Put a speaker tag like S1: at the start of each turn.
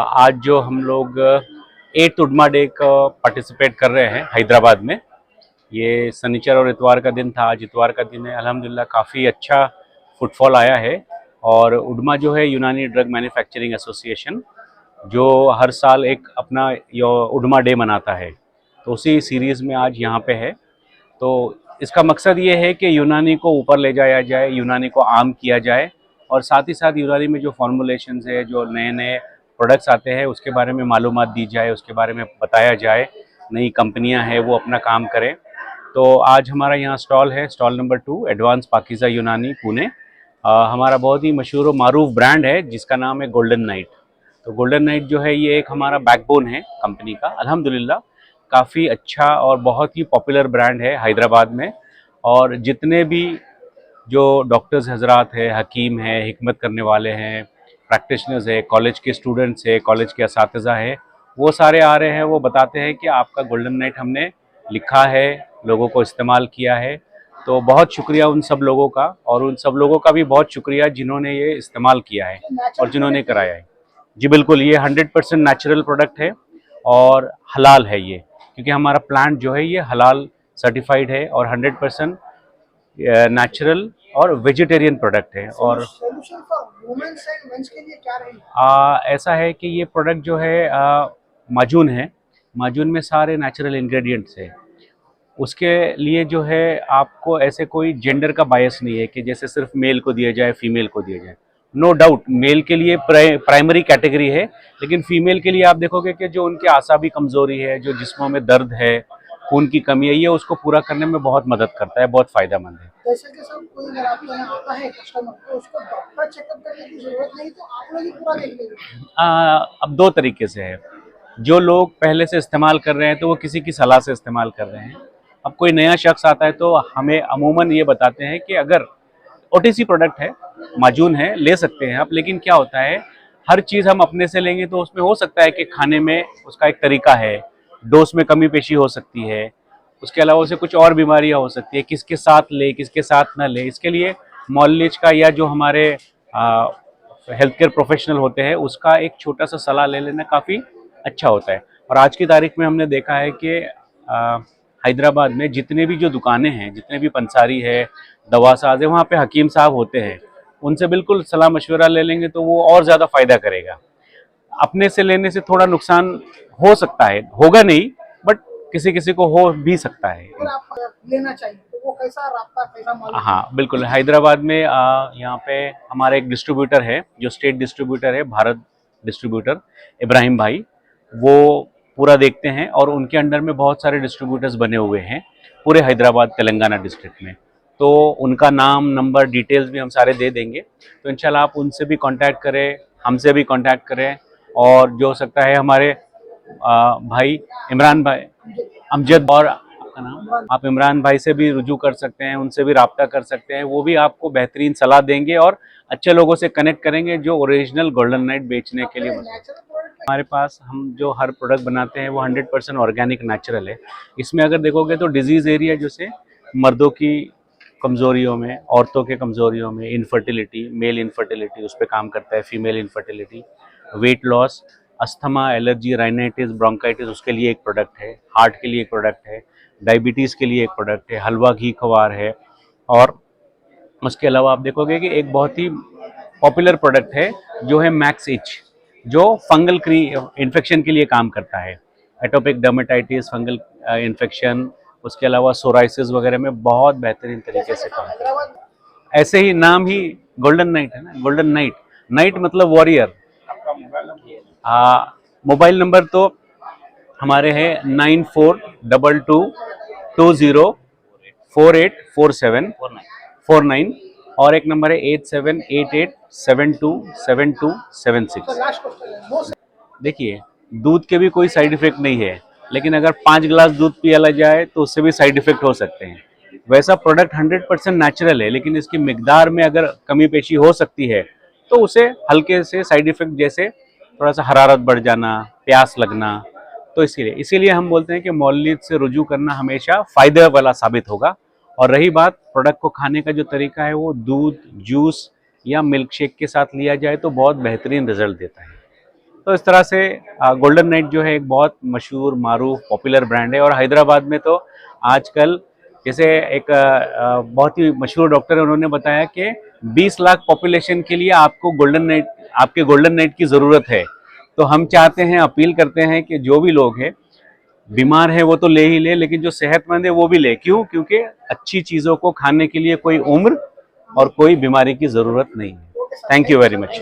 S1: आज जो हम लोग 8th उडमा डे का पार्टिसिपेट कर रहे हैं हैदराबाद में, ये शनिचर और इतवार का दिन था। आज इतवार का दिन है। अल्हम्दुलिल्लाह काफ़ी अच्छा फुटफॉल आया है। और उडमा जो है यूनानी ड्रग मैन्युफैक्चरिंग एसोसिएशन, जो हर साल एक अपना उडमा डे मनाता है, तो उसी सीरीज़ में आज यहाँ पे है। तो इसका मकसद ये है कि यूनानी को ऊपर ले जाया जाए, यूनानी को आम किया जाए, और साथ ही साथ यूनानी में जो फॉर्मुलेशंस है, जो नए नए प्रोडक्ट्स आते हैं, उसके बारे में मालूमात दी जाए, उसके बारे में बताया जाए। नई कंपनियां हैं वो अपना काम करें। तो आज हमारा यहाँ स्टॉल है, स्टॉल नंबर 2, एडवांस पाकीज़ा यूनानी पुणे। हमारा बहुत ही मशहूर और मारूफ ब्रांड है जिसका नाम है गोल्डन नाइट। तो गोल्डन नाइट जो है ये एक हमारा बैकबोन है कंपनी का। अल्हम्दुलिल्लाह काफ़ी अच्छा और बहुत ही पॉपुलर ब्रांड है हैदराबाद में। और जितने भी जो डॉक्टर्स हजरात हैं, हकीम हैं, हिकमत करने वाले हैं, प्रैक्टिशनर्स है, कॉलेज के स्टूडेंट्स है, कॉलेज के असातिज़ा हैं, वो सारे आ रहे हैं। वो बताते हैं कि आपका गोल्डन नाइट हमने लिखा है, लोगों को इस्तेमाल किया है। तो बहुत शुक्रिया उन सब लोगों का, और उन सब लोगों का भी बहुत शुक्रिया जिन्होंने ये इस्तेमाल किया है और जिन्होंने कराया है। जी बिल्कुल, ये 100% नेचुरल प्रोडक्ट है और हलाल है ये, क्योंकि हमारा प्लांट जो है ये हलाल सर्टिफाइड है और 100% नेचुरल और वेजिटेरियन प्रोडक्ट है। और
S2: solution for women's and men's के लिए क्या रहेगी?
S1: ऐसा है कि ये प्रोडक्ट जो है माजून है। माजून में सारे नेचुरल इंग्रेडिएंट्स है। उसके लिए जो है आपको ऐसे कोई जेंडर का बायस नहीं है कि जैसे सिर्फ मेल को दिया जाए, फीमेल को दिया जाए। नो डाउट मेल के लिए प्राइमरी कैटेगरी है, लेकिन फीमेल के लिए आप देखोगे कि जो उनकी आसाबी कमज़ोरी है, जो जिस्मों में दर्द है, खून की कमी है, ये उसको पूरा करने में बहुत मदद करता है, बहुत फ़ायदेमंद है।
S2: जैसे कि सर कोई अगर आपके यहाँ आता है कस्टमर, तो उसको डॉक्टर चेकअप करने की जरूरत नहीं, तो आप लोग ही पूरा देख लेंगे?
S1: अब दो तरीके से है। जो लोग पहले से इस्तेमाल कर रहे हैं तो वो किसी की सलाह से इस्तेमाल कर रहे हैं। अब कोई नया शख्स आता है तो हमें अमूमन ये बताते हैं कि अगर ओटीसी प्रोडक्ट है, माजून है, ले सकते हैं आप। लेकिन क्या होता है, हर चीज़ हम अपने से लेंगे तो उसमें हो सकता है कि खाने में उसका एक तरीका है, डोज में कमी पेशी हो सकती है, उसके अलावा उसे कुछ और बीमारियां हो सकती है, किसके साथ ले किसके साथ ना ले। इसके लिए मॉलेज का या जो हमारे हेल्थ केयर प्रोफेशनल होते हैं उसका एक छोटा सा सलाह ले लेना काफ़ी अच्छा होता है। और आज की तारीख में हमने देखा है कि हैदराबाद में जितने भी जो दुकानें हैं, जितने भी पंसारी है, दवा साज है, वहाँ पे हकीम साहब होते हैं। उनसे बिल्कुल सलाह मशवरा ले लेंगे तो वो और ज़्यादा फ़ायदा करेगा। अपने से लेने से थोड़ा नुकसान हो सकता है, होगा नहीं, बट किसी किसी को हो भी सकता है।
S2: अगर आप लेना चाहिए तो वो कैसा रास्ता, कैसा मालूम?
S1: हाँ बिल्कुल, हैदराबाद में यहाँ पे हमारा एक डिस्ट्रीब्यूटर है, जो स्टेट डिस्ट्रीब्यूटर है, भारत डिस्ट्रीब्यूटर, इब्राहिम भाई। वो पूरा देखते हैं और उनके अंडर में बहुत सारे डिस्ट्रीब्यूटर्स बने हुए हैं पूरे हैदराबाद तेलंगाना डिस्ट्रिक्ट में। तो उनका नाम, नंबर, डिटेल्स भी हम सारे दे देंगे। तो इंशाल्लाह आप उनसे भी कांटेक्ट करें, हमसे भी कांटेक्ट करें। और जो हो सकता है हमारे भाई इमरान भाई, अमजद, और आपका नाम, आप इमरान भाई से भी रुजू कर सकते हैं, उनसे भी रब्ता कर सकते हैं। वो भी आपको बेहतरीन सलाह देंगे और अच्छे लोगों से कनेक्ट करेंगे जो ओरिजिनल गोल्डन नाइट बेचने के लिए।
S2: नेचुरल प्रोडक्ट
S1: हमारे पास हम जो हर प्रोडक्ट बनाते हैं वो 100% ऑर्गेनिक नेचुरल है। इसमें अगर देखोगे तो डिजीज़ एरिया जैसे मर्दों की कमज़ोरियों में, औरतों के कमज़ोरियों में, इनफर्टिलिटी, मेल इनफर्टिलिटी उस पर काम करता है, female infertility, weight loss, asthma, allergy, rhinitis, bronchitis, उसके लिए एक प्रोडक्ट है, हार्ट के लिए एक प्रोडक्ट है, डायबिटीज़ के लिए एक प्रोडक्ट है, हलवा घी खवार है। और उसके अलावा आप देखोगे कि एक बहुत ही पॉपुलर प्रोडक्ट है जो है मैक्स इच, जो फंगल इन्फेक्शन के लिए काम करता है। एटोपिक डर्मेटाइटिस, फंगल इन्फेक्शन, उसके अलावा सोराइसिस वगैरह में बहुत बेहतरीन तरीके से काम करता है।
S2: हैदराबाद
S1: ऐसे ही नाम ही गोल्डन नाइट है ना, गोल्डन नाइट, नाइट मतलब वॉरियर। मोबाइल नंबर तो हमारे हैं 942220484749 और एक नंबर है 8788727276।
S2: लास्ट क्वेश्चन है, नो
S1: देखिए, दूध के भी कोई साइड इफेक्ट नहीं है, लेकिन अगर 5 गिलास दूध पिया जाए तो उससे भी साइड इफेक्ट हो सकते हैं। वैसा प्रोडक्ट 100% नेचुरल है, लेकिन इसकी मिकदार में अगर कमी पेशी हो सकती है तो उसे हल्के से साइड इफेक्ट, जैसे थोड़ा सा हरारत बढ़ जाना, प्यास लगना, तो इसीलिए हम बोलते हैं कि मौलियत से रुजू करना हमेशा फायदे वाला साबित होगा। और रही बात प्रोडक्ट को खाने का, जो तरीका है वो दूध, जूस या मिल्क शेक के साथ लिया जाए तो बहुत बेहतरीन रिजल्ट देता है। तो इस तरह से गोल्डन नाइट जो है एक बहुत मशहूर, मारूफ, पॉपुलर ब्रांड है। और हैदराबाद में तो आजकल, जैसे एक बहुत ही मशहूर डॉक्टर है, उन्होंने बताया कि 20 लाख पॉपुलेशन के लिए आपको आपके गोल्डन नाइट की ज़रूरत है। तो हम चाहते हैं, अपील करते हैं कि जो भी लोग हैं, बीमार है वो तो ले ही ले, लेकिन जो सेहतमंद है वो भी ले। क्यों? क्योंकि अच्छी चीज़ों को खाने के लिए कोई उम्र और कोई बीमारी की ज़रूरत नहीं है। Thank you very much.